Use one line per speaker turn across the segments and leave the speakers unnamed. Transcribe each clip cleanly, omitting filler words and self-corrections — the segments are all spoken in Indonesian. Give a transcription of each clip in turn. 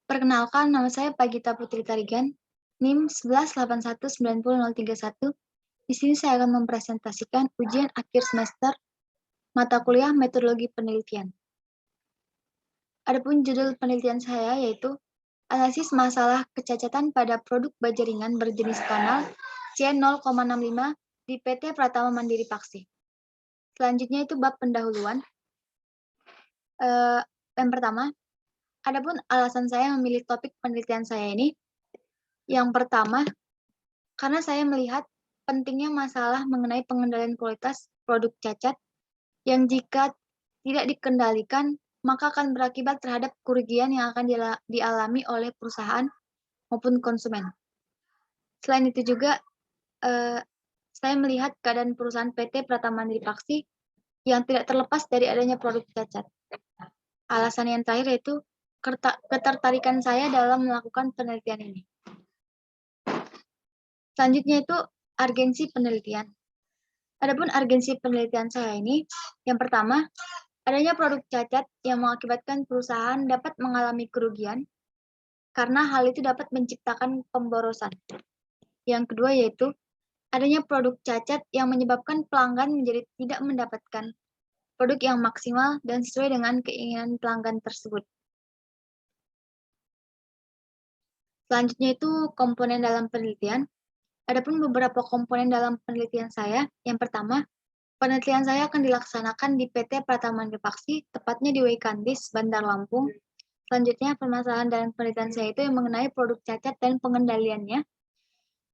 Perkenalkan, nama saya Pagita Putri Tarigan, NIM 11819031. Di sini saya akan mempresentasikan ujian akhir semester mata kuliah metodologi penelitian. Adapun judul penelitian saya yaitu analisis masalah kecacatan pada produk baja ringan berjenis kanal C0,65 di PT Pratama Mandiri Paksi. Selanjutnya itu bab pendahuluan. Yang pertama, adapun alasan saya memilih topik penelitian saya ini, yang pertama, karena saya melihat pentingnya masalah mengenai pengendalian kualitas produk cacat yang jika tidak dikendalikan, maka akan berakibat terhadap kerugian yang akan dialami oleh perusahaan maupun konsumen. Selain itu juga, saya melihat keadaan perusahaan PT Pratama Mandiri Paksi yang tidak terlepas dari adanya produk cacat. Alasan yang terakhir yaitu ketertarikan saya dalam melakukan penelitian ini. Selanjutnya itu urgensi penelitian. Adapun urgensi penelitian saya ini, yang pertama, adanya produk cacat yang mengakibatkan perusahaan dapat mengalami kerugian karena hal itu dapat menciptakan pemborosan. Yang kedua yaitu adanya produk cacat yang menyebabkan pelanggan menjadi tidak mendapatkan produk yang maksimal dan sesuai dengan keinginan pelanggan tersebut. Selanjutnya itu komponen dalam penelitian. Adapun beberapa komponen dalam penelitian saya, yang pertama, penelitian saya akan dilaksanakan di PT Pratama Mandiri Paksi, tepatnya di Weikandis, Bandar Lampung. Selanjutnya, permasalahan dalam penelitian saya itu yang mengenai produk cacat dan pengendaliannya.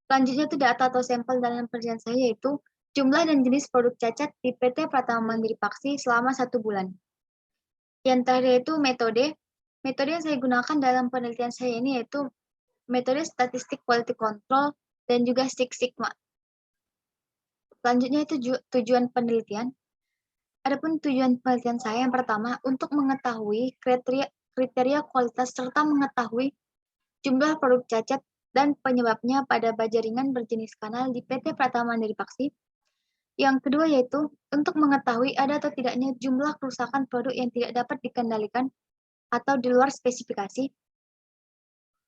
Selanjutnya itu data atau sampel dalam penelitian saya yaitu jumlah dan jenis produk cacat di PT Pratama Mandiri Paksi selama 1 bulan. Yang terakhir yaitu metode. Metode yang saya gunakan dalam penelitian saya ini yaitu metode statistik quality control dan juga Six Sigma. Selanjutnya itu tujuan penelitian. Adapun tujuan penelitian saya yang pertama untuk mengetahui kriteria kualitas serta mengetahui jumlah produk cacat dan penyebabnya pada baja ringan berjenis kanal di PT Pratama Mandiri Paksi. Yang kedua yaitu untuk mengetahui ada atau tidaknya jumlah kerusakan produk yang tidak dapat dikendalikan atau di luar spesifikasi.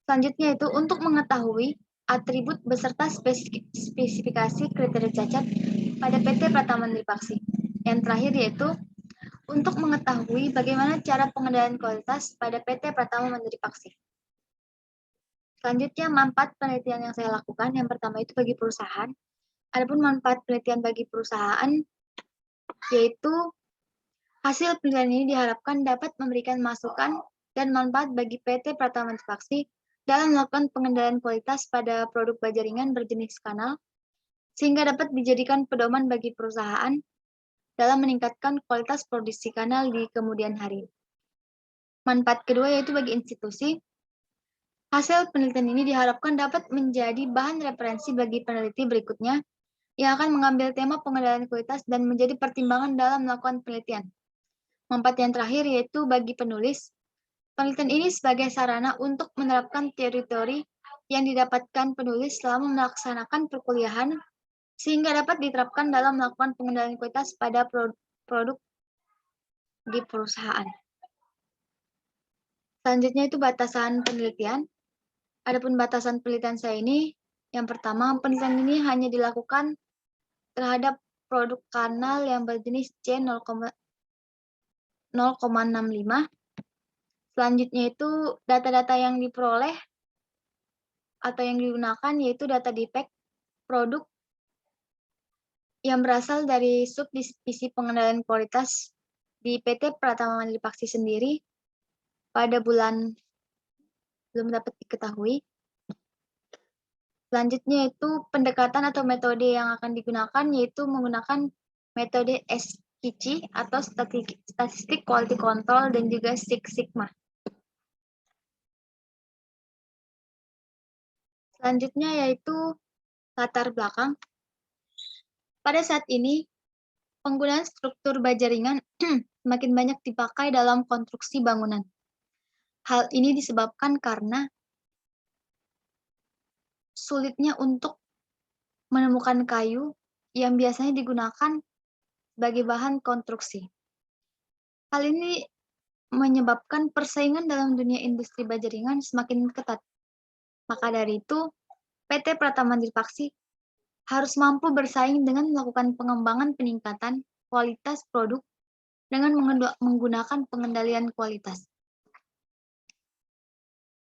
Selanjutnya itu untuk mengetahui atribut beserta spesifikasi kriteria cacat pada PT Pratama Mandiri Paksi. Yang terakhir yaitu untuk mengetahui bagaimana cara pengendalian kualitas pada PT Pratama Mandiri Paksi. Selanjutnya, manfaat penelitian yang saya lakukan, yang pertama itu bagi perusahaan. Adapun manfaat penelitian bagi perusahaan, yaitu hasil penelitian ini diharapkan dapat memberikan masukan dan manfaat bagi PT Pratama Mandiri Paksi dalam melakukan pengendalian kualitas pada produk baja ringan berjenis kanal, sehingga dapat dijadikan pedoman bagi perusahaan dalam meningkatkan kualitas produksi kanal di kemudian hari. Manfaat kedua yaitu bagi institusi. Hasil penelitian ini diharapkan dapat menjadi bahan referensi bagi peneliti berikutnya yang akan mengambil tema pengendalian kualitas dan menjadi pertimbangan dalam melakukan penelitian. Manfaat yang terakhir yaitu bagi penulis. Penelitian ini sebagai sarana untuk menerapkan teori-teori yang didapatkan penulis selama melaksanakan perkuliahan sehingga dapat diterapkan dalam melakukan pengendalian kualitas pada produk di perusahaan. Selanjutnya itu batasan penelitian. Adapun batasan penelitian saya ini, yang pertama, penelitian ini hanya dilakukan terhadap produk kanal yang berjenis C0,65. Selanjutnya itu data-data yang diperoleh atau yang digunakan yaitu data defect produk yang berasal dari subdivisi pengendalian kualitas di PT Pratama Mandiri Paksi sendiri pada bulan belum dapat diketahui. Selanjutnya itu pendekatan atau metode yang akan digunakan yaitu menggunakan metode SQC atau Statistic Quality Control dan juga Six Sigma. Selanjutnya yaitu latar belakang. Pada saat ini, penggunaan struktur baja ringan semakin banyak dipakai dalam konstruksi bangunan. Hal ini disebabkan karena sulitnya untuk menemukan kayu yang biasanya digunakan sebagai bahan konstruksi. Hal ini menyebabkan persaingan dalam dunia industri baja ringan semakin ketat. Maka dari itu, PT Pratama Tripaksi harus mampu bersaing dengan melakukan pengembangan peningkatan kualitas produk dengan menggunakan pengendalian kualitas.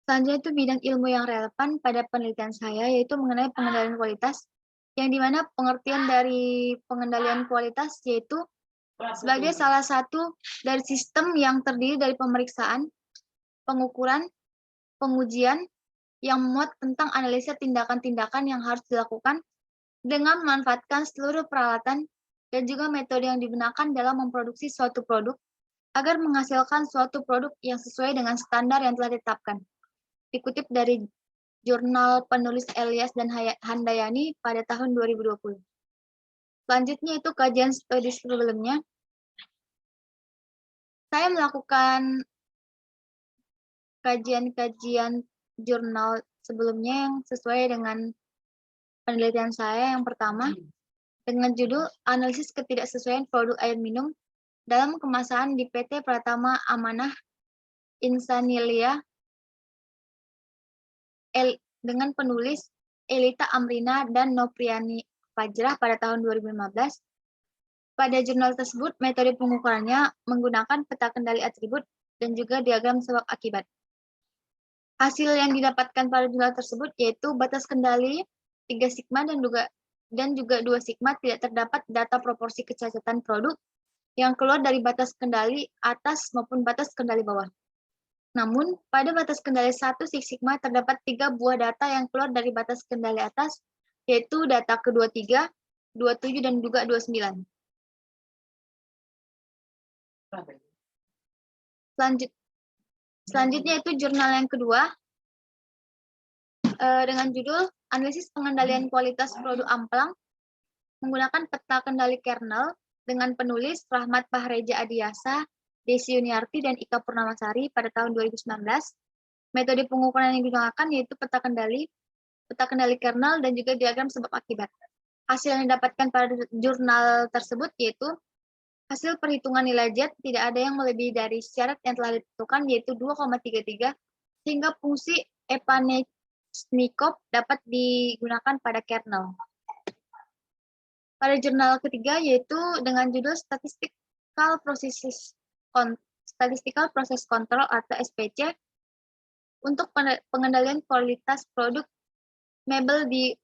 Selanjutnya itu bidang ilmu yang relevan pada penelitian saya yaitu mengenai pengendalian kualitas, yang dimana pengertian dari pengendalian kualitas yaitu sebagai salah satu dari sistem yang terdiri dari pemeriksaan, pengukuran, pengujian, yang memuat tentang analisa tindakan-tindakan yang harus dilakukan dengan memanfaatkan seluruh peralatan dan juga metode yang digunakan dalam memproduksi suatu produk agar menghasilkan suatu produk yang sesuai dengan standar yang telah ditetapkan. Dikutip dari jurnal penulis Elias dan Handayani pada tahun 2020. Selanjutnya itu kajian studi sebelumnya. Saya melakukan kajian-kajian jurnal sebelumnya yang sesuai dengan penelitian saya. Yang pertama, dengan judul Analisis Ketidaksesuaian Produk Air Minum dalam Kemasan di PT Pratama Amanah Insanilia dengan penulis Elita Amrina dan Nopriani Fajrah pada tahun 2015. Pada jurnal tersebut, metode pengukurannya menggunakan peta kendali atribut dan juga diagram sebab akibat. Hasil yang didapatkan pada jurnal tersebut yaitu batas kendali 3 sigma dan juga 2 sigma tidak terdapat data proporsi kecacatan produk yang keluar dari batas kendali atas maupun batas kendali bawah. Namun, pada batas kendali 1 sigma terdapat 3 buah data yang keluar dari batas kendali atas, yaitu data ke-23, 27, dan juga 29. Selanjutnya itu jurnal yang kedua, dengan judul Analisis Pengendalian Kualitas Produk Amplang menggunakan peta kendali kernel dengan penulis Rahmat Bahreja Adiasa, Desi Yuniarti, dan Ika Purnamasari pada tahun 2019. Metode pengukuran yang digunakan yaitu peta kendali kernel, dan juga diagram sebab akibat. Hasil yang didapatkan pada jurnal tersebut yaitu hasil perhitungan nilai Z tidak ada yang melebihi dari syarat yang telah ditentukan yaitu 2,33 sehingga fungsi Epanechnikov dapat digunakan pada kernel. Pada jurnal ketiga yaitu dengan judul Statistical Process Control atau SPC untuk pengendalian kualitas produk mebel di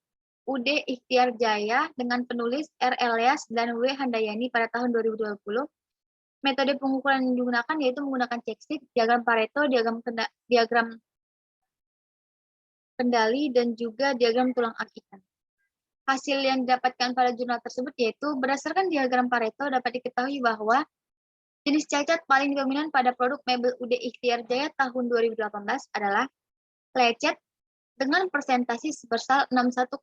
UD Ikhtiar Jaya dengan penulis R. Elias dan W. Handayani pada tahun 2020. Metode pengukuran yang digunakan yaitu menggunakan check sheet, diagram Pareto, diagram kendali, dan juga diagram tulang akibat. Hasil yang didapatkan pada jurnal tersebut yaitu berdasarkan diagram Pareto dapat diketahui bahwa jenis cacat paling dominan pada produk mebel UD Ikhtiar Jaya tahun 2018 adalah lecet dengan persentase sebesar 61,18%,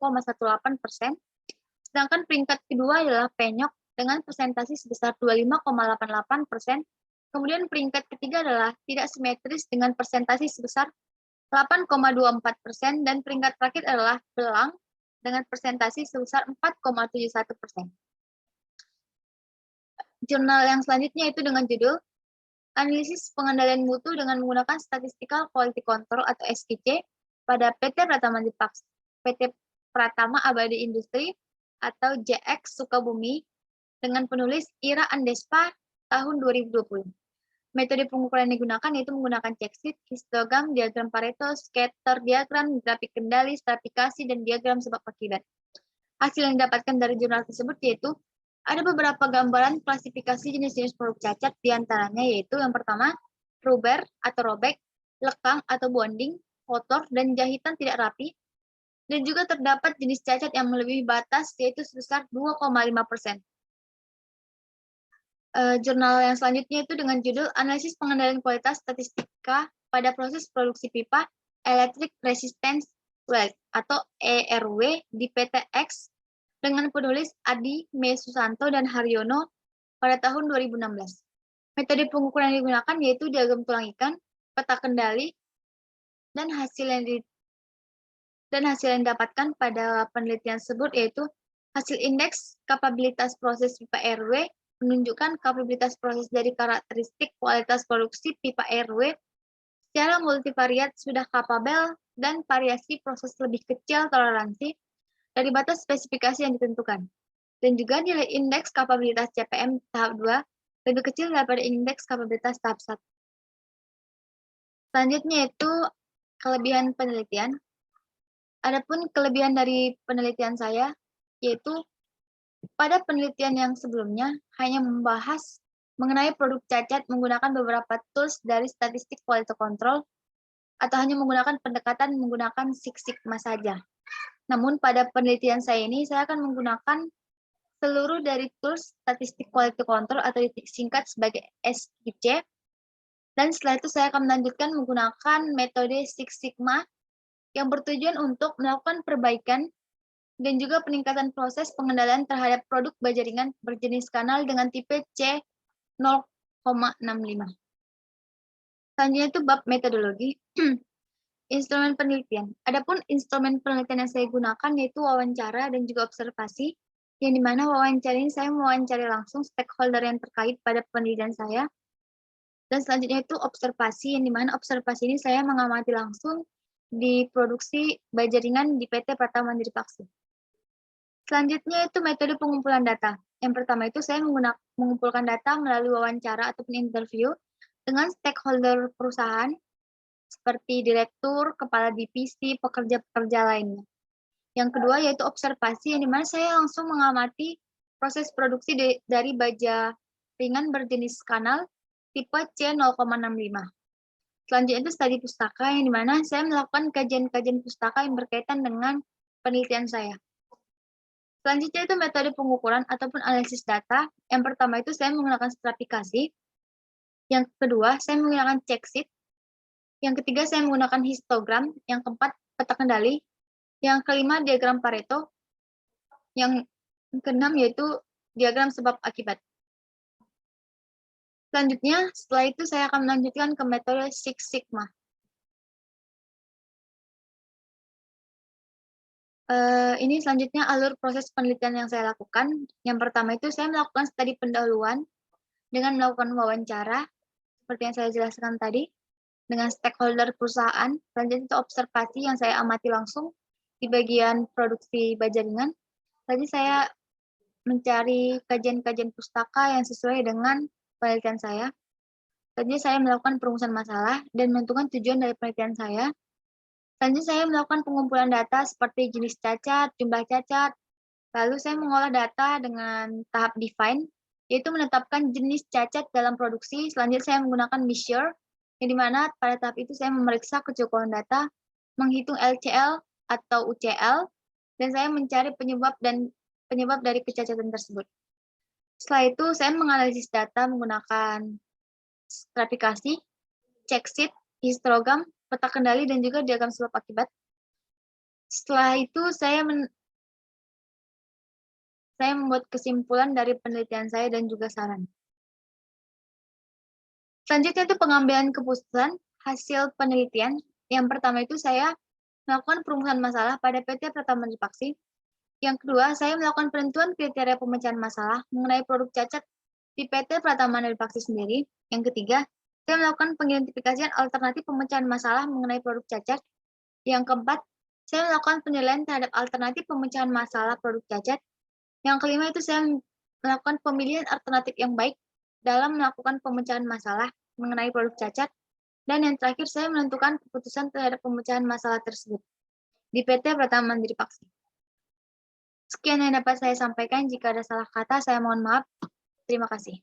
sedangkan peringkat kedua adalah penyok dengan persentase sebesar 25,88%, kemudian peringkat ketiga adalah tidak simetris dengan persentase sebesar 8,24%, dan peringkat terakhir adalah belang dengan persentase sebesar 4,71%. Jurnal yang selanjutnya itu dengan judul Analisis Pengendalian Mutu dengan menggunakan Statistical Quality Control atau SQC pada PT Pratama Abadi Industri atau JX Sukabumi dengan penulis Ira Andespa tahun 2020. Metode pengukuran yang digunakan yaitu menggunakan check sheet, histogram, diagram Pareto, scatter diagram, grafik kendali, stratifikasi, dan diagram sebab akibat. Hasil yang didapatkan dari jurnal tersebut yaitu ada beberapa gambaran klasifikasi jenis-jenis produk cacat, diantaranya yaitu yang pertama, rubber atau robek, lekang atau bonding, kotor, dan jahitan tidak rapi, dan juga terdapat jenis cacat yang melebihi batas yaitu sebesar 2,5%. Jurnal yang selanjutnya itu dengan judul Analisis Pengendalian Kualitas Statistika pada Proses Produksi Pipa Electric Resistance Weld atau ERW di PTX dengan penulis Adi Me Susanto dan Haryono pada tahun 2016. Metode pengukuran yang digunakan yaitu diagram tulang ikan, peta kendali, dan hasil yang didapatkan pada penelitian tersebut yaitu hasil indeks kapabilitas proses pipa RW menunjukkan kapabilitas proses dari karakteristik kualitas produksi pipa RW secara multivariat sudah kapabel dan variasi proses lebih kecil toleransi dari batas spesifikasi yang ditentukan. Dan juga nilai indeks kapabilitas CPM tahap 2 lebih kecil daripada indeks kapabilitas tahap 1. Selanjutnya itu kelebihan penelitian. Adapun kelebihan dari penelitian saya, yaitu pada penelitian yang sebelumnya hanya membahas mengenai produk cacat menggunakan beberapa tools dari statistik quality control atau hanya menggunakan pendekatan menggunakan Six Sigma saja. Namun pada penelitian saya ini saya akan menggunakan seluruh dari tools statistik quality control atau disingkat sebagai SQC. Dan setelah itu saya akan melanjutkan menggunakan metode Six Sigma yang bertujuan untuk melakukan perbaikan dan juga peningkatan proses pengendalian terhadap produk baja ringan berjenis kanal dengan tipe C0,65. Selanjutnya itu bab metodologi. Instrumen penelitian. Adapun instrumen penelitian yang saya gunakan yaitu wawancara dan juga observasi, yang dimana wawancara ini saya mewawancari langsung stakeholder yang terkait pada penelitian saya. Dan selanjutnya itu observasi, yang dimana observasi ini saya mengamati langsung di produksi baja ringan di PT Pratama Mandiri Paksi. Selanjutnya itu metode pengumpulan data. Yang pertama itu saya mengumpulkan data melalui wawancara ataupun interview dengan stakeholder perusahaan seperti direktur, kepala divisi, pekerja-pekerja lainnya. Yang kedua yaitu observasi, yang dimana saya langsung mengamati proses produksi dari baja ringan berjenis kanal tipe C0,65. Selanjutnya itu studi pustaka, yang dimana saya melakukan kajian-kajian pustaka yang berkaitan dengan penelitian saya. Selanjutnya itu metode pengukuran ataupun analisis data. Yang pertama itu saya menggunakan stratifikasi. Yang kedua, saya menggunakan check sheet. Yang ketiga, saya menggunakan histogram. Yang keempat, peta kendali. Yang kelima, diagram Pareto. Yang keenam yaitu diagram sebab akibat. Selanjutnya, setelah itu saya akan melanjutkan ke metode Six Sigma. Ini selanjutnya alur proses penelitian yang saya lakukan. Yang pertama itu saya melakukan studi pendahuluan dengan melakukan wawancara, seperti yang saya jelaskan tadi, dengan stakeholder perusahaan. Selanjutnya itu observasi yang saya amati langsung di bagian produksi baja ringan. Tadi saya mencari kajian-kajian pustaka yang sesuai dengan penelitian saya. Selanjutnya saya melakukan perumusan masalah dan menentukan tujuan dari penelitian saya. Selanjutnya saya melakukan pengumpulan data seperti jenis cacat, jumlah cacat. Lalu saya mengolah data dengan tahap define, yaitu menetapkan jenis cacat dalam produksi. Selanjutnya saya menggunakan measure, yang dimana pada tahap itu saya memeriksa kecukupan data, menghitung LCL atau UCL, dan saya mencari penyebab dari kecacatan tersebut. Setelah itu saya menganalisis data menggunakan stratifikasi, check sheet, histogram, peta kendali, dan juga diagram sebab akibat. Setelah itu saya membuat kesimpulan dari penelitian saya dan juga saran. Selanjutnya itu pengambilan keputusan hasil penelitian. Yang pertama itu saya melakukan perumusan masalah pada PT Pratama Mandiri Paksi. Yang kedua, saya melakukan penentuan kriteria pemecahan masalah mengenai produk cacat di PT Pratama Mandiri Paksi sendiri. Yang ketiga, saya melakukan pengidentifikasian alternatif pemecahan masalah mengenai produk cacat. Yang keempat, saya melakukan penilaian terhadap alternatif pemecahan masalah produk cacat. Yang kelima itu saya melakukan pemilihan alternatif yang baik dalam melakukan pemecahan masalah mengenai produk cacat. Dan yang terakhir, saya menentukan keputusan terhadap pemecahan masalah tersebut di PT Pratama Mandiri Paksi. Sekian yang dapat saya sampaikan. Jika ada salah kata, saya mohon maaf. Terima kasih.